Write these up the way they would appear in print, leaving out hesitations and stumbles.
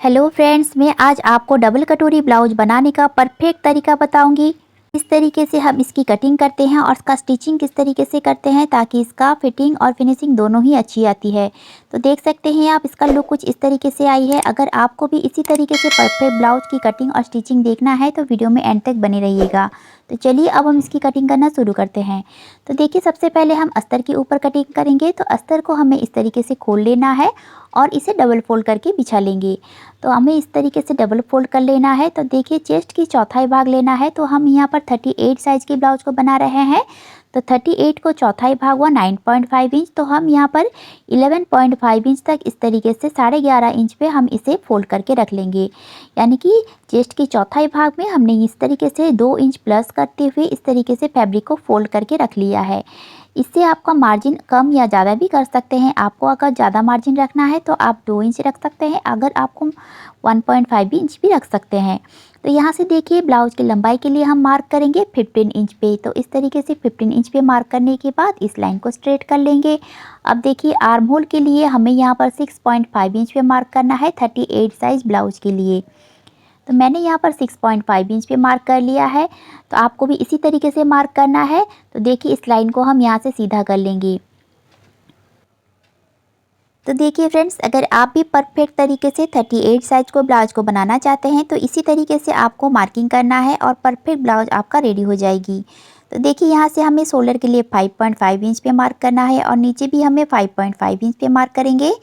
Hello friends, मैं आज आपको डबल कटोरी ब्लाउज बनाने का परफेक्ट तरीका बताऊंगी। इस तरीके से हम इसकी कटिंग करते हैं और इसका स्टिचिंग किस तरीके से करते हैं ताकि इसका फिटिंग और फिनिशिंग दोनों ही अच्छी आती है। तो देख सकते हैं आप, इसका लुक कुछ इस तरीके से आई है। अगर आपको भी इसी तरीके से परफेक्ट ब्लाउज की कटिंग और स्टिचिंग देखना है तो वीडियो में एंड तक बने रहिएगा। तो चलिए अब हम इसकी कटिंग करना शुरू करते हैं। तो देखिए, सबसे पहले हम अस्तर के ऊपर कटिंग करेंगे। तो अस्तर को हमें इस तरीके से खोल लेना है और इसे डबल फोल्ड करके बिछा लेंगे। तो हमें इस तरीके से डबल फोल्ड कर लेना है। तो देखिए, चेस्ट की चौथाई भाग लेना है। तो हम यहाँ पर 38 साइज की ब्लाउज को बना रहे हैं। तो 38 को चौथाई भाग हुआ 9.5 इंच। तो हम यहाँ पर 11.5 इंच तक इस तरीके से 11.5 इंच पे हम इसे फोल्ड करके रख लेंगे। यानी कि चेस्ट की चौथाई भाग में हमने इस तरीके से 2 इंच प्लस करते हुए इस तरीके से फैब्रिक को फोल्ड करके रख लिया है। इससे आपका मार्जिन कम या ज़्यादा भी कर सकते हैं। आपको अगर ज़्यादा मार्जिन रखना है तो आप 2 इंच रख सकते हैं, अगर आपको 1.5 इंच भी रख सकते हैं। तो यहाँ से देखिए, ब्लाउज की लंबाई के लिए हम मार्क करेंगे 15 इंच पे। तो इस तरीके से 15 इंच पे मार्क करने के बाद इस लाइन को स्ट्रेट कर लेंगे। अब देखिए, आर्म होल के लिए हमें यहाँ पर 6.5 इंच पे मार्क करना है 38 साइज ब्लाउज के लिए। तो मैंने यहाँ पर 6.5 इंच पे मार्क कर लिया है। तो आपको भी इसी तरीके से मार्क करना है। तो देखिए, इस लाइन को हम यहाँ से सीधा कर लेंगे। तो देखिए फ्रेंड्स, अगर आप भी परफेक्ट तरीके से 38 साइज को ब्लाउज को बनाना चाहते हैं तो इसी तरीके से आपको मार्किंग करना है और परफेक्ट ब्लाउज आपका रेडी हो जाएगी। तो देखिए, यहाँ से हमें शोल्डर के लिए 5.5 इंच पे मार्क करना है और नीचे भी हमें 5.5 इंच पे मार्क करेंगे।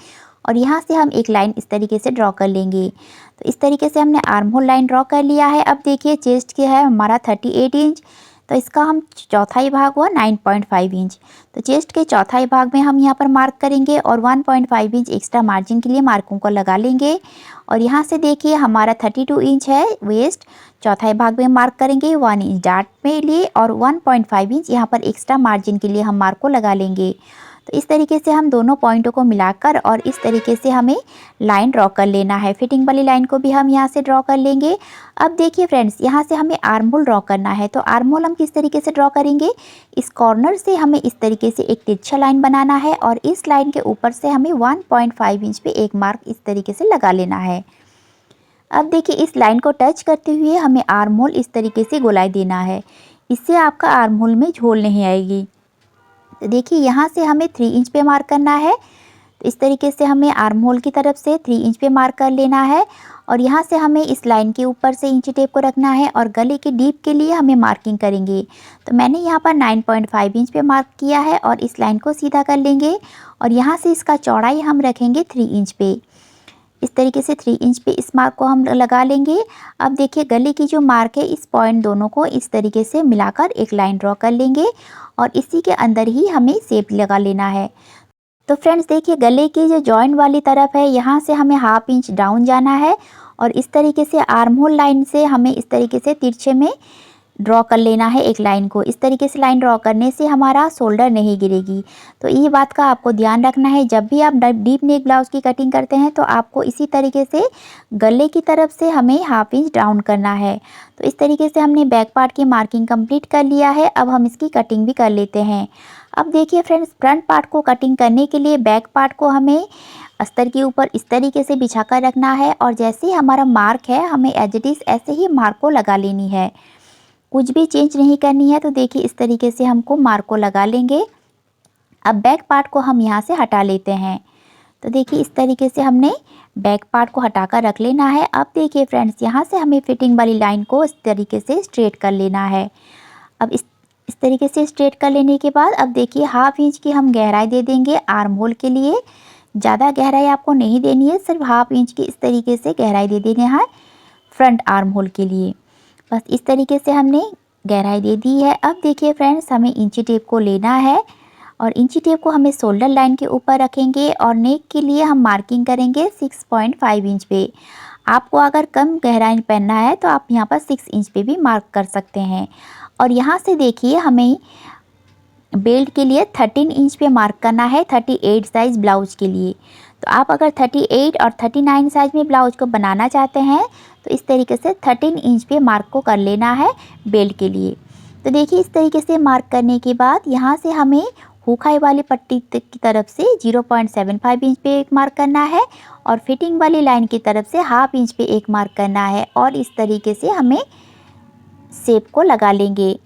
और यहाँ से हम एक लाइन इस तरीके से ड्रॉ कर लेंगे। तो इस तरीके से हमने आर्म होल लाइन ड्रॉ कर लिया है। अब देखिए, चेस्ट के है हमारा 38 इंच। तो इसका हम चौथाई भाग हुआ 9.5 इंच। तो चेस्ट के चौथाई भाग में हम यहाँ पर मार्क करेंगे और 1.5 इंच एक्स्ट्रा मार्जिन के लिए मार्कों को लगा लेंगे। और यहाँ से देखिए, हमारा 32 इंच है वेस्ट। चौथाई भाग में मार्क करेंगे 1 इंच डार्ट में लिए और 1.5 इंच यहाँ पर एक्स्ट्रा मार्जिन के लिए हम मार्क को लगा लेंगे। तो इस तरीके से हम दोनों पॉइंटों को मिलाकर और इस तरीके से हमें लाइन ड्रॉ कर लेना है। फिटिंग वाली लाइन को भी हम यहाँ से ड्रॉ कर लेंगे। अब देखिए फ्रेंड्स, यहाँ से हमें आर्म होल ड्रॉ करना है। तो आर्म होल हम किस तरीके से ड्रॉ करेंगे, इस कॉर्नर से हमें इस तरीके से एक तिरछा लाइन बनाना है और इस लाइन के ऊपर से हमें 1.5 इंच पे एक मार्क इस तरीके से लगा लेना है। अब देखिए, इस लाइन को टच करते हुए हमें आर्म होल इस तरीके से गोलाई देना है। इससे आपका आर्म होल में झोल नहीं आएगी। तो देखिए, यहाँ से हमें 3 इंच पे मार्क करना है। तो इस तरीके से हमें आर्म होल की तरफ से 3 इंच पे मार्क कर लेना है और यहाँ से हमें इस लाइन के ऊपर से इंची टेप को रखना है और गले के डीप के लिए हमें मार्किंग करेंगे। तो मैंने यहाँ पर 9.5 इंच पे मार्क किया है और इस लाइन को सीधा कर लेंगे और यहाँ से इसका चौड़ाई हम रखेंगे 3 इंच पे। इस तरीके से 3 इंच पे इस मार्क को हम लगा लेंगे। अब देखिए, गले की जो मार्क है, इस पॉइंट दोनों को इस तरीके से मिलाकर एक लाइन ड्रॉ कर लेंगे और इसी के अंदर ही हमें शेप लगा लेना है। तो फ्रेंड्स देखिए, गले की जो जॉइंट वाली तरफ है, यहाँ से हमें हाफ इंच डाउन जाना है और इस तरीके से आर्म होल लाइन से हमें इस तरीके से तिरछे में ड्रॉ कर लेना है एक लाइन को। इस तरीके से लाइन ड्रॉ करने से हमारा शोल्डर नहीं गिरेगी। तो ये बात का आपको ध्यान रखना है। जब भी आप डीप नेक ब्लाउज की कटिंग करते हैं तो आपको इसी तरीके से गले की तरफ से हमें हाफ इंच डाउन करना है। तो इस तरीके से हमने बैक पार्ट की मार्किंग कंप्लीट कर लिया है। अब हम इसकी कटिंग भी कर लेते हैं। अब देखिए फ्रेंड्स, फ्रंट पार्ट को कटिंग करने के लिए बैक पार्ट को हमें अस्तर के ऊपर इस तरीके से बिछा कर रखना है और जैसे ही हमारा मार्क है, हमें एज इट इज़ ऐसे ही मार्क को लगा लेनी है, कुछ भी चेंज नहीं करनी है। तो देखिए, इस तरीके से हमको मार्क को लगा लेंगे। अब बैक पार्ट को हम यहाँ से हटा लेते हैं। तो देखिए, इस तरीके से हमने बैक पार्ट को हटाकर रख लेना है। अब देखिए फ्रेंड्स, यहाँ से हमें फिटिंग वाली लाइन को इस तरीके से स्ट्रेट कर लेना है। अब इस तरीके से स्ट्रेट कर लेने के बाद अब देखिए, हाफ इंच की हम गहराई दे देंगे आर्म होल के लिए। ज़्यादा गहराई आपको नहीं देनी है, सिर्फ हाफ इंच की इस तरीके से गहराई दे देनी है फ्रंट आर्म होल के लिए। बस इस तरीके से हमने गहराई दे दी है। अब देखिए फ्रेंड्स, हमें इंची टेप को लेना है और इंची टेप को हमें शोल्डर लाइन के ऊपर रखेंगे और नेक के लिए हम मार्किंग करेंगे 6.5 इंच पे। आपको अगर कम गहराई पहनना है तो आप यहाँ पर 6 इंच पे भी मार्क कर सकते हैं। और यहाँ से देखिए, हमें बेल्ट के लिए 13 इंच पे मार्क करना है 38 साइज़ ब्लाउज के लिए। तो आप अगर 38 और 39 साइज़ में ब्लाउज को बनाना चाहते हैं तो इस तरीके से 13 इंच पे मार्क को कर लेना है बेल्ट के लिए। तो देखिए, इस तरीके से मार्क करने के बाद यहाँ से हमें हुकाई वाली पट्टी की तरफ से 0.75 इंच पे एक मार्क करना है और फिटिंग वाली लाइन की तरफ से हाफ इंच पे एक मार्क करना है और इस तरीके से हमें शेप को लगा लेंगे।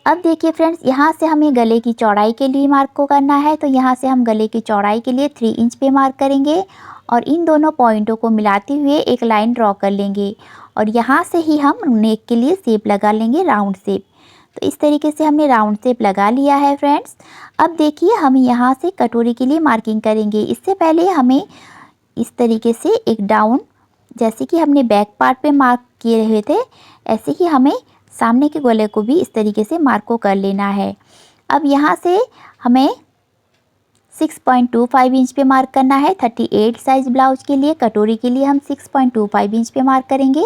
अब देखिए फ्रेंड्स, यहाँ से हमें गले की चौड़ाई के लिए मार्क को करना है, तो यहाँ से हम गले की चौड़ाई के लिए 3 इंच पे मार्क करेंगे और इन दोनों पॉइंटों को मिलाते हुए एक लाइन ड्रॉ कर लेंगे और यहाँ से ही हम नेक के लिए शेप लगा लेंगे, राउंड शेप। तो इस तरीके से हमने राउंड शेप लगा लिया है फ्रेंड्स। अब देखिए हम यहाँ से कटोरी के लिए मार्किंग करेंगे। इससे पहले हमें इस तरीके से एक डाउन, जैसे कि हमने बैक पार्ट पे मार्क किए हुए थे, ऐसे ही हमें सामने के गले को भी इस तरीके से मार्क को कर लेना है। अब यहाँ से हमें 6.25 इंच पे मार्क करना है। 38 साइज़ ब्लाउज के लिए, कटोरी के लिए हम 6.25 इंच पे मार्क करेंगे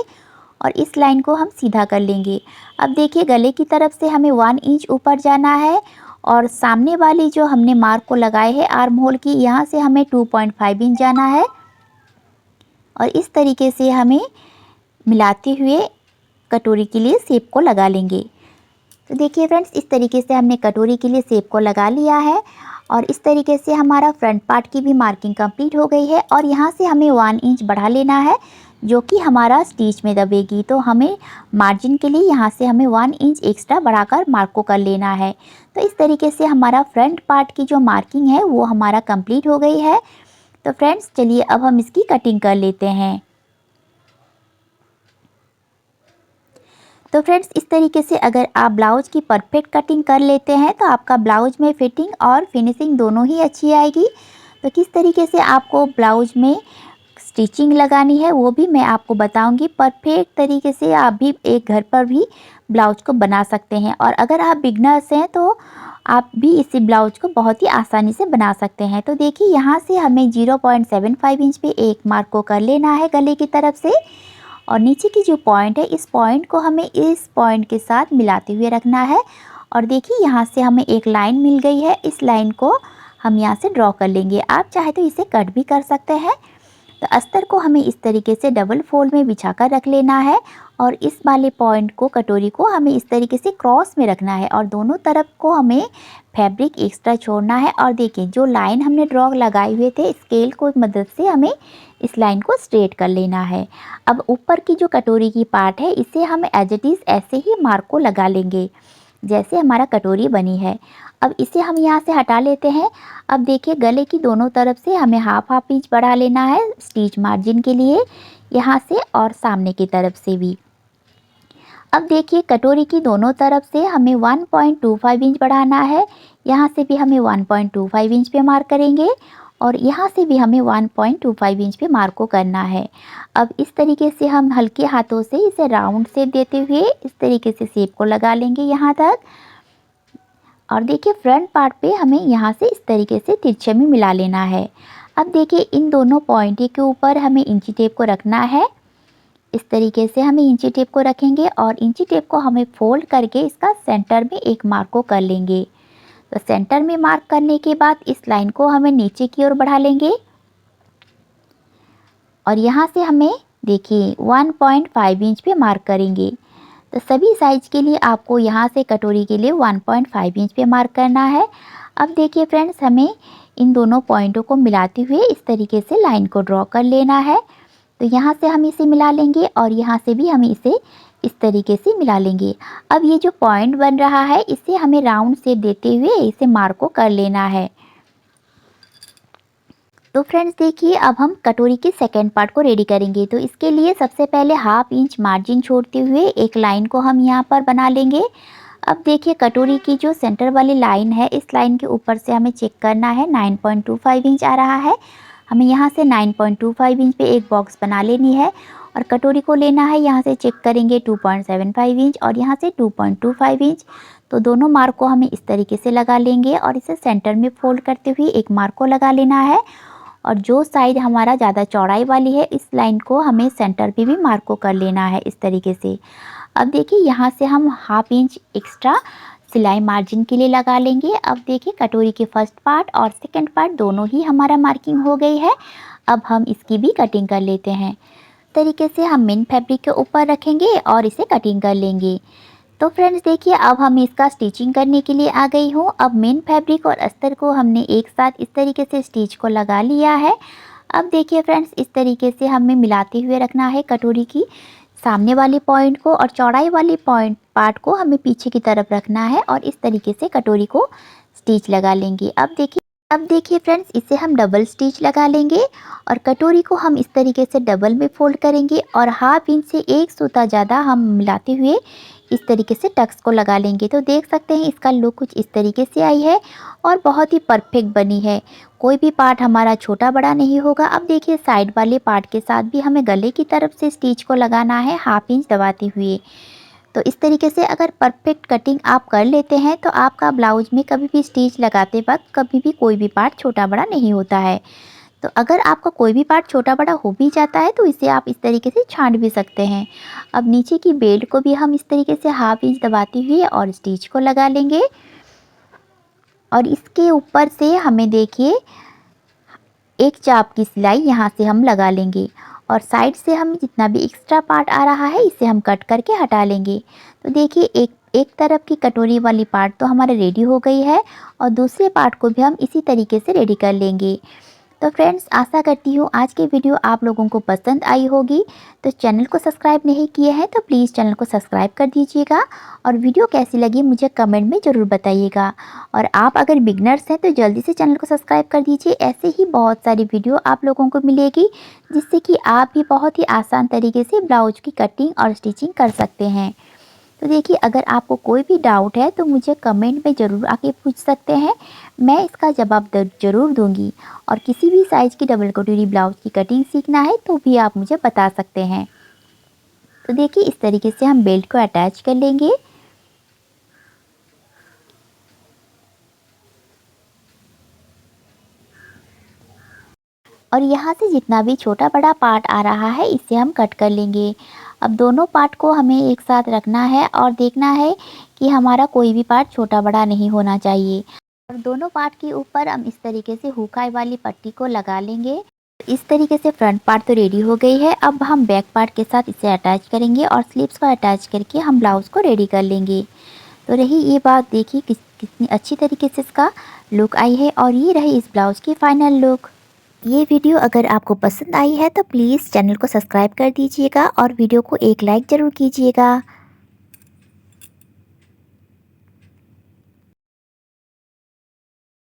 और इस लाइन को हम सीधा कर लेंगे। अब देखिए गले की तरफ से हमें 1 इंच ऊपर जाना है और सामने वाली जो हमने मार्क को लगाए है आर्म होल की, यहाँ से हमें 2.5 इंच जाना है और इस तरीके से हमें मिलाते हुए कटोरी के लिए शेप को लगा लेंगे। तो देखिए फ्रेंड्स, इस तरीके से हमने कटोरी के लिए शेप को लगा लिया है और इस तरीके से हमारा फ्रंट पार्ट की भी मार्किंग कंप्लीट हो गई है और यहाँ से हमें 1 इंच बढ़ा लेना है जो कि हमारा स्टिच में दबेगी। तो हमें मार्जिन के लिए यहाँ से हमें 1 इंच एक्स्ट्रा बढ़ाकर मार्क को कर लेना है। तो इस तरीके से हमारा फ्रंट पार्ट की जो मार्किंग है वो हमारा कंप्लीट हो गई है। तो फ्रेंड्स चलिए अब हम इसकी कटिंग कर लेते हैं। तो फ्रेंड्स इस तरीके से अगर आप ब्लाउज की परफेक्ट कटिंग कर लेते हैं तो आपका ब्लाउज में फिटिंग और फिनिशिंग दोनों ही अच्छी आएगी। तो किस तरीके से आपको ब्लाउज में स्टिचिंग लगानी है वो भी मैं आपको बताऊंगी। परफेक्ट तरीके से आप भी एक घर पर भी ब्लाउज को बना सकते हैं और अगर आप बिगनर्स हैं तो आप भी इसी ब्लाउज को बहुत ही आसानी से बना सकते हैं। तो देखिए यहाँ से हमें 0.75 इंच पे एक मार्क को कर लेना है गले की तरफ से और नीचे की जो पॉइंट है इस पॉइंट को हमें इस पॉइंट के साथ मिलाते हुए रखना है और देखिए यहाँ से हमें एक लाइन मिल गई है। इस लाइन को हम यहाँ से ड्रॉ कर लेंगे। आप चाहे तो इसे कट भी कर सकते हैं। तो अस्तर को हमें इस तरीके से डबल फोल्ड में बिछा कर रख लेना है और इस वाले पॉइंट को, कटोरी को हमें इस तरीके से क्रॉस में रखना है और दोनों तरफ को हमें फैब्रिक एक्स्ट्रा छोड़ना है। और देखिए जो लाइन हमने ड्रॉ लगाए हुए थे स्केल को मदद से हमें इस लाइन को स्ट्रेट कर लेना है। अब ऊपर की जो कटोरी की पार्ट है इसे हम एज इट इज़ ऐसे ही मार्क को लगा लेंगे जैसे हमारा कटोरी बनी है। अब इसे हम यहाँ से हटा लेते हैं। अब देखिए गले की दोनों तरफ से हमें हाफ इंच बढ़ा लेना है स्टिच मार्जिन के लिए, यहाँ से और सामने की तरफ से भी। अब देखिए कटोरी की दोनों तरफ से हमें 1.25 इंच बढ़ाना है। यहाँ से भी हमें 1.25 इंच पे मार्क करेंगे और यहाँ से भी हमें 1.25 इंच पे मार्क को करना है। अब इस तरीके से हम हल्के हाथों से इसे राउंड शेप देते हुए इस तरीके से शेप को लगा लेंगे यहाँ तक। और देखिए फ्रंट पार्ट पे हमें यहाँ से इस तरीके से तिरछे में मिला लेना है। अब देखिए इन दोनों पॉइंट के ऊपर हमें इंची टेप को रखना है। इस तरीके से हमें इंची टेप को रखेंगे और इंची टेप को हमें फोल्ड करके इसका सेंटर में एक मार्क को कर लेंगे। तो सेंटर में मार्क करने के बाद इस लाइन को हमें नीचे की ओर बढ़ा लेंगे और यहाँ से हमें देखिए 1.5 इंच पे मार्क करेंगे। तो सभी साइज के लिए आपको यहाँ से कटोरी के लिए 1.5 इंच पे मार्क करना है। अब देखिए फ्रेंड्स हमें इन दोनों पॉइंटों को मिलाते हुए इस तरीके से लाइन को ड्रॉ कर लेना है। तो यहाँ से हम इसे मिला लेंगे और यहाँ से भी हम इसे इस तरीके से मिला लेंगे। अब ये जो पॉइंट बन रहा है इसे हमें राउंड शेप देते हुए इसे मार्क को कर लेना है। तो फ्रेंड्स देखिए अब हम कटोरी के सेकेंड पार्ट को रेडी करेंगे। तो इसके लिए सबसे पहले हाफ इंच मार्जिन छोड़ते हुए एक लाइन को हम यहाँ पर बना लेंगे। अब देखिए कटोरी की जो सेंटर वाली लाइन है इस लाइन के ऊपर से हमें चेक करना है 9.25 इंच आ रहा है। हमें यहाँ से 9.25 इंच पे एक बॉक्स बना लेनी है और कटोरी को लेना है, यहाँ से चेक करेंगे 2.75 इंच और यहाँ से 2.25 इंच। तो दोनों मार्क को हमें इस तरीके से लगा लेंगे और इसे सेंटर में फोल्ड करते हुए एक मार्क को लगा लेना है और जो साइड हमारा ज़्यादा चौड़ाई वाली है इस लाइन को हमें सेंटर पे भी मार्क को कर लेना है इस तरीके से। अब देखिए यहाँ से हम हाफ इंच एक्स्ट्रा सिलाई मार्जिन के लिए लगा लेंगे। अब देखिए कटोरी के फर्स्ट पार्ट और सेकंड पार्ट दोनों ही हमारा मार्किंग हो गई है। अब हम इसकी भी कटिंग कर लेते हैं। तरीके से हम मेन फैब्रिक के ऊपर रखेंगे और इसे कटिंग कर लेंगे। तो फ्रेंड्स देखिए, अब हम इसका स्टिचिंग करने के लिए आ गई हूँ। अब मेन फैब्रिक और अस्तर को हमने एक साथ इस तरीके से स्टिच को लगा लिया है। अब देखिए फ्रेंड्स, इस तरीके से हमें मिलाते हुए रखना है कटोरी की सामने वाली पॉइंट को, और चौड़ाई वाली पॉइंट पार्ट को हमें पीछे की तरफ रखना है और इस तरीके से कटोरी को स्टिच लगा लेंगे। अब देखिए फ्रेंड्स, इसे हम डबल स्टिच लगा लेंगे और कटोरी को हम इस तरीके से डबल में फोल्ड करेंगे और हाफ इंच से एक सूता ज़्यादा हम मिलाते हुए इस तरीके से टक्स को लगा लेंगे। तो देख सकते हैं इसका लुक कुछ इस तरीके से आई है और बहुत ही परफेक्ट बनी है। कोई भी पार्ट हमारा छोटा बड़ा नहीं होगा। अब देखिए, साइड वाले पार्ट के साथ भी हमें गले की तरफ से स्टिच को लगाना है हाफ इंच दबाते हुए। तो इस तरीके से अगर परफेक्ट कटिंग आप कर लेते हैं तो आपका ब्लाउज में कभी भी स्टिच लगाते वक्त कभी भी कोई भी पार्ट छोटा बड़ा नहीं होता है। तो अगर आपका कोई भी पार्ट छोटा बड़ा हो भी जाता है तो इसे आप इस तरीके से छांट भी सकते हैं। अब नीचे की बेल्ट को भी हम इस तरीके से हाफ इंच दबाते हुए और स्टिच को लगा लेंगे और इसके ऊपर से हमें देखिए एक चाप की सिलाई यहाँ से हम लगा लेंगे और साइड से हम जितना भी एक्स्ट्रा पार्ट आ रहा है इसे हम कट करके हटा लेंगे। तो देखिए, एक तरफ की कटोरी वाली पार्ट तो हमारे रेडी हो गई है और दूसरे पार्ट को भी हम इसी तरीके से रेडी कर लेंगे। तो फ्रेंड्स, आशा करती हूँ आज की वीडियो आप लोगों को पसंद आई होगी। तो चैनल को सब्सक्राइब नहीं किए हैं तो प्लीज़ चैनल को सब्सक्राइब कर दीजिएगा और वीडियो कैसी लगी मुझे कमेंट में ज़रूर बताइएगा। और आप अगर बिगनर्स हैं तो जल्दी से चैनल को सब्सक्राइब कर दीजिए। ऐसे ही बहुत सारी वीडियो आप लोगों को मिलेगी जिससे कि आप भी बहुत ही आसान तरीके से ब्लाउज की कटिंग और स्टिचिंग कर सकते हैं। तो देखिए, अगर आपको कोई भी डाउट है तो मुझे कमेंट में ज़रूर आके पूछ सकते हैं, मैं इसका जवाब ज़रूर दूंगी। और किसी भी साइज़ की डबल कटोरी ब्लाउज की कटिंग सीखना है तो भी आप मुझे बता सकते हैं। तो देखिए, इस तरीके से हम बेल्ट को अटैच कर लेंगे और यहाँ से जितना भी छोटा बड़ा पार्ट आ रहा है इसे हम कट कर लेंगे। अब दोनों पार्ट को हमें एक साथ रखना है और देखना है कि हमारा कोई भी पार्ट छोटा बड़ा नहीं होना चाहिए। और दोनों पार्ट के ऊपर हम इस तरीके से हुकाई वाली पट्टी को लगा लेंगे। इस तरीके से फ्रंट पार्ट तो रेडी हो गई है। अब हम बैक पार्ट के साथ इसे अटैच करेंगे और स्लीव्स को अटैच करके हम ब्लाउज़ को रेडी कर लेंगे। तो रही ये बात, देखिए कितनी अच्छी तरीके से इसका लुक आई है और ये रही इस ब्लाउज़ की फाइनल लुक। ये वीडियो अगर आपको पसंद आई है तो प्लीज़ चैनल को सब्सक्राइब कर दीजिएगा और वीडियो को एक लाइक ज़रूर कीजिएगा।